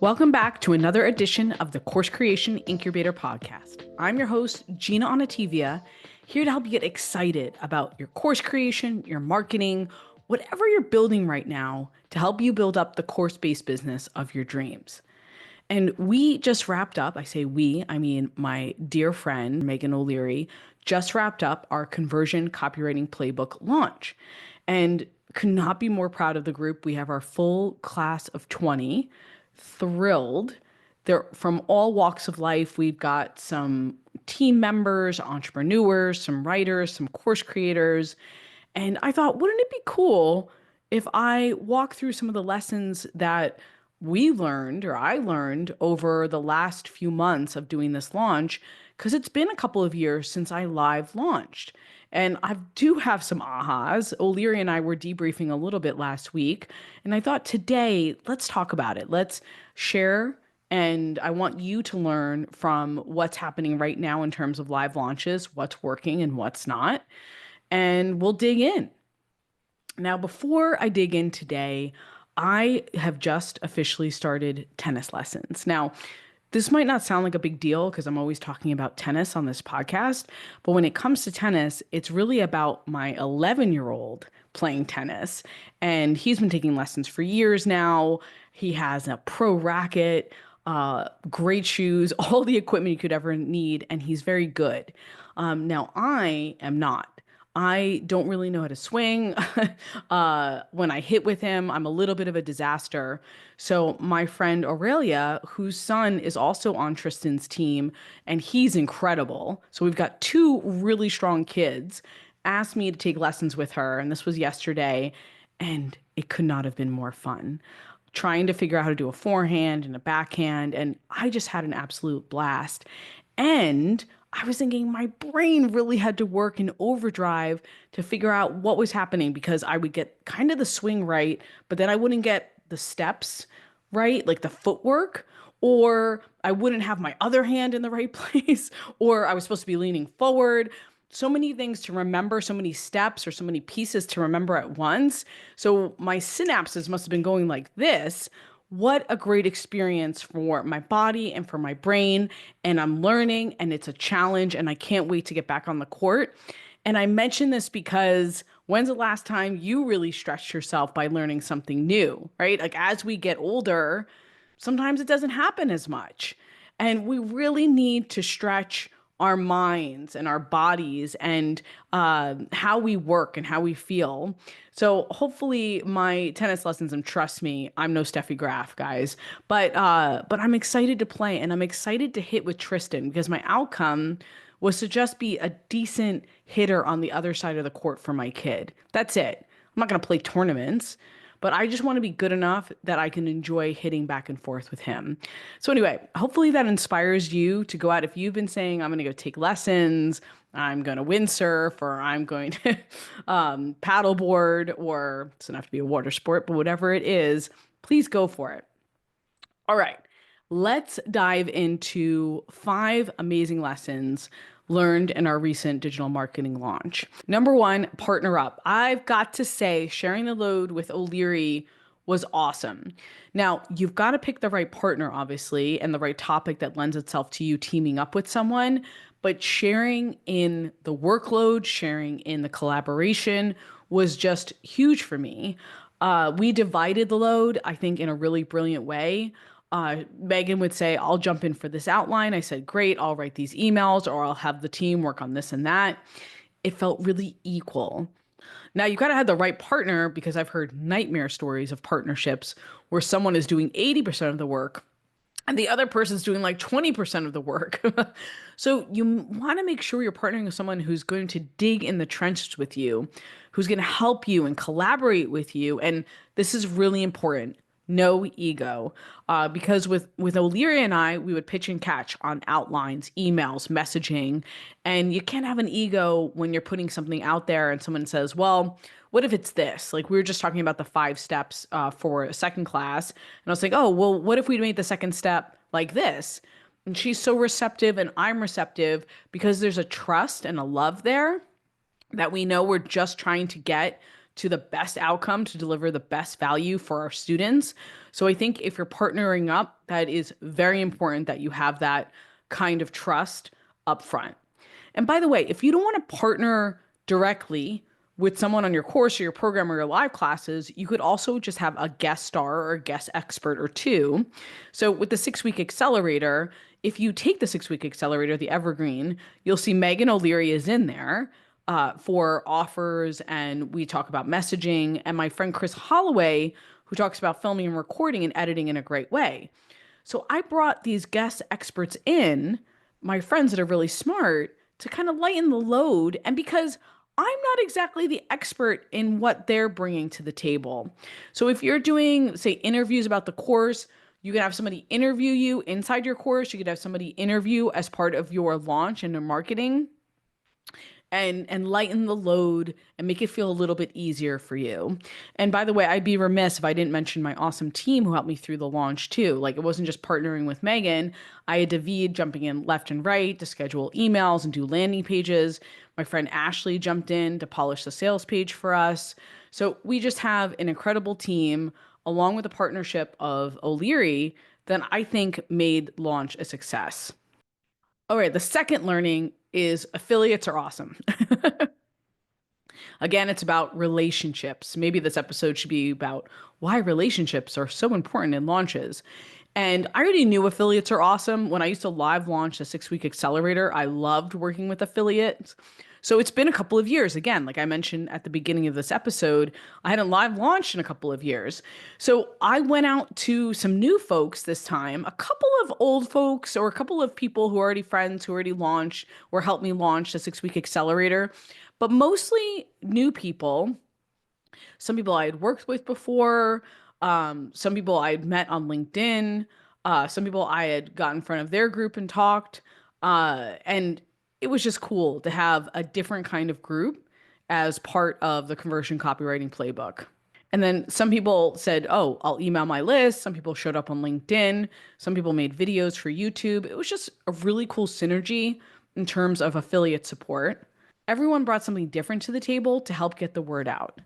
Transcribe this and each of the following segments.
Welcome back to another edition of the Course Creation Incubator podcast. I'm your host, Gina Onativia, here to help you get excited about your course creation, your marketing, whatever you're building right now to help you build up the course-based business of your dreams. And we just wrapped up, I say we, I mean my dear friend, Megan O'Leary, just wrapped up our Conversion Copywriting Playbook launch. And could not be more proud of the group. We have our full class of 20, thrilled. They're from all walks of life. We've got some team members, entrepreneurs, some writers, some course creators. And I thought, wouldn't it be cool if I walk through some of the lessons that we learned or I learned over the last few months of doing this launch? Because it's been a couple of years since I live launched. And I do have some ahas. O'Leary and I were debriefing a little bit last week. And I thought today, let's talk about it. Let's share. And I want you to learn from what's happening right now in terms of live launches, what's working and what's not. And we'll dig in. Now, before I dig in today, I have just officially started tennis lessons. Now, this might not sound like a big deal because I'm always talking about tennis on this podcast, but when it comes to tennis, it's really about my 11-year-old playing tennis. And he's been taking lessons for years now. He has a pro racket, great shoes, all the equipment you could ever need, and he's very good. Now, I am not. I don't really know how to swing. When I hit with him, I'm a little bit of a disaster. So my friend Aurelia, whose son is also on Tristan's team, and he's incredible. So we've got two really strong kids, asked me to take lessons with her. And this was yesterday. And it could not have been more fun. Trying to figure out how to do a forehand and a backhand. And I just had an absolute blast. And I was thinking my brain really had to work in overdrive to figure out what was happening because I would get kind of the swing right, but then I wouldn't get the steps right, like the footwork, or I wouldn't have my other hand in the right place, or I was supposed to be leaning forward. So many things to remember, so many steps or so many pieces to remember at once. So my synapses must have been going like this. What a great experience for my body and for my brain. And I'm learning and it's a challenge and I can't wait to get back on the court. And I mention this because when's the last time you really stretched yourself by learning something new, right? Like as we get older, sometimes it doesn't happen as much. And we really need to stretch our minds and our bodies and how we work and how we feel. So hopefully my tennis lessons, and trust me, I'm no Steffi Graf, guys, but I'm excited to play and I'm excited to hit with Tristan because my outcome was to just be a decent hitter on the other side of the court for my kid. That's it. I'm not going to play tournaments, but I just want to be good enough that I can enjoy hitting back and forth with him. So anyway, hopefully that inspires you to go out. If you've been saying, I'm going to go take lessons, I'm going to windsurf, or I'm going to paddleboard, or it doesn't have to be a water sport, but whatever it is, please go for it. All right, let's dive into 5 amazing lessons learned in our recent digital marketing launch. Number 1, partner up. I've got to say, sharing the load with O'Leary was awesome. Now, you've got to pick the right partner, obviously, and the right topic that lends itself to you teaming up with someone, but sharing in the workload, sharing in the collaboration was just huge for me. We divided the load, I think, in a really brilliant way. Megan would say, I'll jump in for this outline. I said, great, I'll write these emails or I'll have the team work on this and that. It felt really equal. Now, you've got to have the right partner because I've heard nightmare stories of partnerships where someone is doing 80% of the work and the other person's doing like 20% of the work. So you want to make sure you're partnering with someone who's going to dig in the trenches with you, who's going to help you and collaborate with you. And this is really important. No ego. Because with O'Leary and I, we would pitch and catch on outlines, emails, messaging. And you can't have an ego when you're putting something out there and someone says, well, what if it's this? Like we were just talking about the 5 steps for a second class. And I was like, oh, well, what if we made the second step like this? And she's so receptive and I'm receptive because there's a trust and a love there that we know we're just trying to get to the best outcome to deliver the best value for our students. So I think if you're partnering up, that is very important that you have that kind of trust up front. And by the way, if you don't want to partner directly with someone on your course or your program or your live classes, you could also just have a guest star or a guest expert or two. So with the 6 week accelerator, if you take the 6 week accelerator, the evergreen, you'll see Megan O'Leary is in there for offers, and we talk about messaging, and my friend Chris Holloway, who talks about filming and recording and editing in a great way. So I brought these guest experts in, my friends that are really smart, to kind of lighten the load. And because I'm not exactly the expert in what they're bringing to the table. So if you're doing, say, interviews about the course, you can have somebody interview you inside your course. You could have somebody interview as part of your launch and your marketing and lighten the load and make it feel a little bit easier for you. And by the way, I'd be remiss if I didn't mention my awesome team who helped me through the launch too. Like it wasn't just partnering with Megan. I had David jumping in left and right to schedule emails and do landing pages. My friend Ashley jumped in to polish the sales page for us. So we just have an incredible team along with the partnership of O'Leary that I think made launch a success. All right, the second learning is affiliates are awesome. Again, it's about relationships. Maybe this episode should be about why relationships are so important in launches. And I already knew affiliates are awesome. When I used to live launch a 6 week accelerator, I loved working with affiliates. So it's been a couple of years. Again, like I mentioned at the beginning of this episode, I hadn't live launched in a couple of years. So I went out to some new folks this time, a couple of old folks or a couple of people who are already friends who already launched or helped me launch the 6 week accelerator, but mostly new people. Some people I had worked with before, some people I had met on LinkedIn, some people I had got in front of their group and talked. And it was just cool to have a different kind of group as part of the Conversion Copywriting Playbook. And then some people said, oh, I'll email my list. Some people showed up on LinkedIn. Some people made videos for YouTube. It was just a really cool synergy in terms of affiliate support. Everyone brought something different to the table to help get the word out.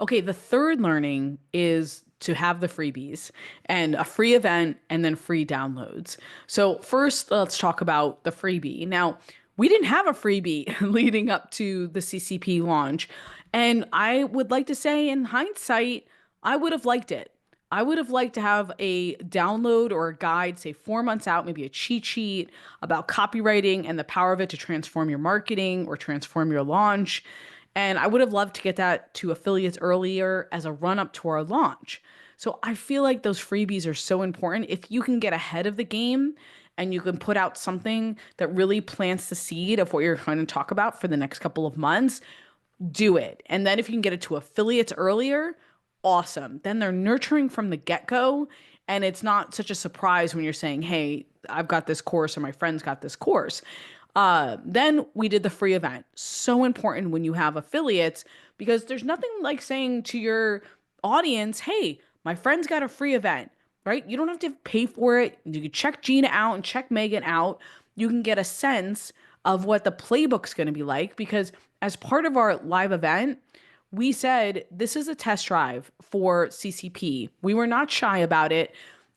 Okay, the third learning is to have the freebies and a free event and then free downloads. So first, let's talk about the freebie. Now, we didn't have a freebie leading up to the CCP launch. And I would like to say, in hindsight, I would have liked it. I would have liked to have a download or a guide, say 4 months out, maybe a cheat sheet about copywriting and the power of it to transform your marketing or transform your launch. And I would have loved to get that to affiliates earlier as a run up to our launch. So I feel like those freebies are so important. If you can get ahead of the game and you can put out something that really plants the seed of what you're going to talk about for the next couple of months, do it. And then if you can get it to affiliates earlier, awesome. Then they're nurturing from the get-go. And it's not such a surprise when you're saying, hey, I've got this course or my friend's got this course. Then we did the free event. So important when you have affiliates because there's nothing like saying to your audience, hey, my friend's got a free event, right? You don't have to pay for it. You can check Gina out and check Megan out. You can get a sense of what the playbook's going to be like because as part of our live event, we said this is a test drive for CCP. We were not shy about it.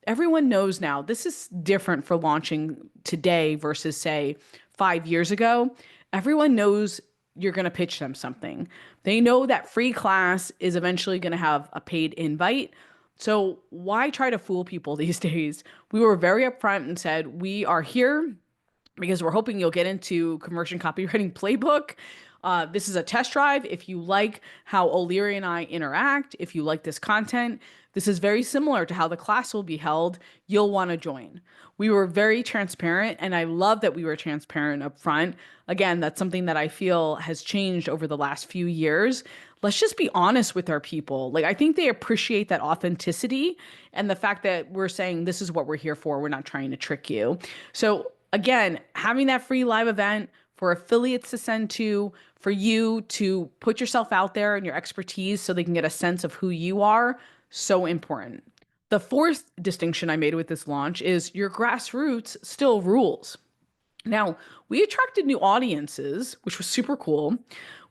Everyone knows now this is different for launching today versus, say, 5 years ago. Everyone knows you're going to pitch them something. They know that free class is eventually going to have a paid invite. So why try to fool people these days? We were very upfront and said, we are here because we're hoping you'll get into Conversion Copywriting Playbook. This is a test drive. If you like how O'Leary and I interact, if you like this content, this is very similar to how the class will be held. You'll want to join. We were very transparent, and I love that we were transparent up front. Again, that's something that I feel has changed over the last few years. Let's just be honest with our people. Like, I think they appreciate that authenticity and the fact that we're saying this is what we're here for. We're not trying to trick you. So again, having that free live event for affiliates to send to, for you to put yourself out there and your expertise so they can get a sense of who you are, so important. The fourth distinction I made with this launch is your grassroots still rules. Now, we attracted new audiences, which was super cool.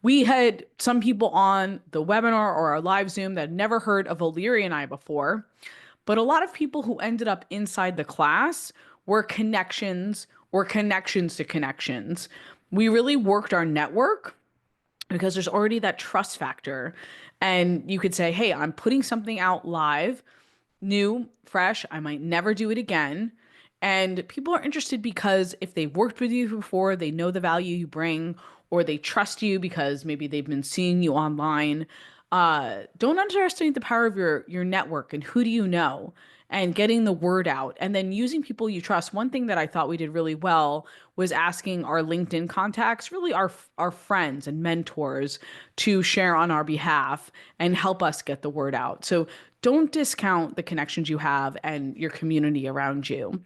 We had some people on the webinar or our live Zoom that had never heard of O'Leary and I before, but a lot of people who ended up inside the class were connections or connections to connections. We really worked our network because there's already that trust factor. And you could say, hey, I'm putting something out live, new, fresh. I might never do it again. And people are interested because if they've worked with you before, they know the value you bring, or they trust you because maybe they've been seeing you online. Don't underestimate the power of your network and who do you know and getting the word out and then using people you trust. One thing that I thought we did really well was asking our LinkedIn contacts, really our friends and mentors, to share on our behalf and help us get the word out. So don't discount the connections you have and your community around you.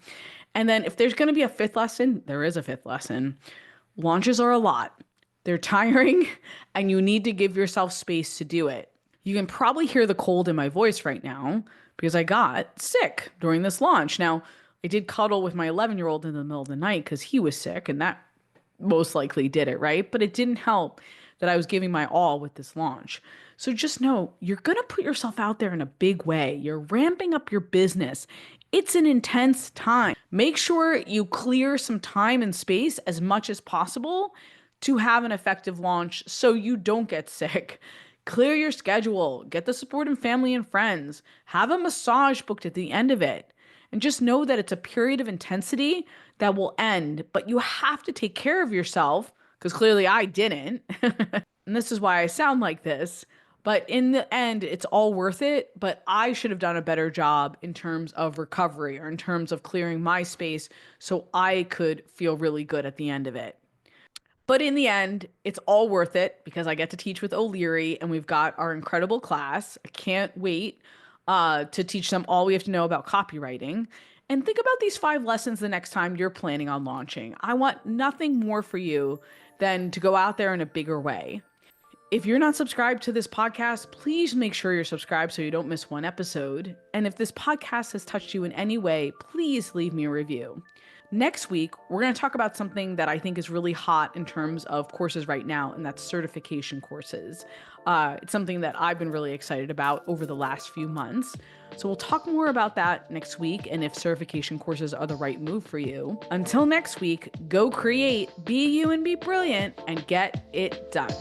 And then if there's going to be a fifth lesson, there is a fifth lesson. Launches are a lot. They're tiring and you need to give yourself space to do it. You can probably hear the cold in my voice right now because I got sick during this launch. Now, I did cuddle with my 11-year-old in the middle of the night because he was sick, and that most likely did it, right? But it didn't help that I was giving my all with this launch. So just know you're going to put yourself out there in a big way. You're ramping up your business. It's an intense time. Make sure you clear some time and space as much as possible to have an effective launch so you don't get sick. Clear your schedule, get the support of family and friends, have a massage booked at the end of it. And just know that it's a period of intensity that will end, but you have to take care of yourself because clearly I didn't. And this is why I sound like this. But in the end, it's all worth it. But I should have done a better job in terms of recovery or in terms of clearing my space so I could feel really good at the end of it. But in the end, it's all worth it because I get to teach with O'Leary and we've got our incredible class. I can't wait to teach them all we have to know about copywriting. And think about these 5 lessons the next time you're planning on launching. I want nothing more for you than to go out there in a bigger way. If you're not subscribed to this podcast, please make sure you're subscribed so you don't miss one episode. And if this podcast has touched you in any way, please leave me a review. Next week, we're going to talk about something that I think is really hot in terms of courses right now, and that's certification courses. It's something that I've been really excited about over the last few months. So we'll talk more about that next week and if certification courses are the right move for you. Until next week, go create, be you and be brilliant, and get it done.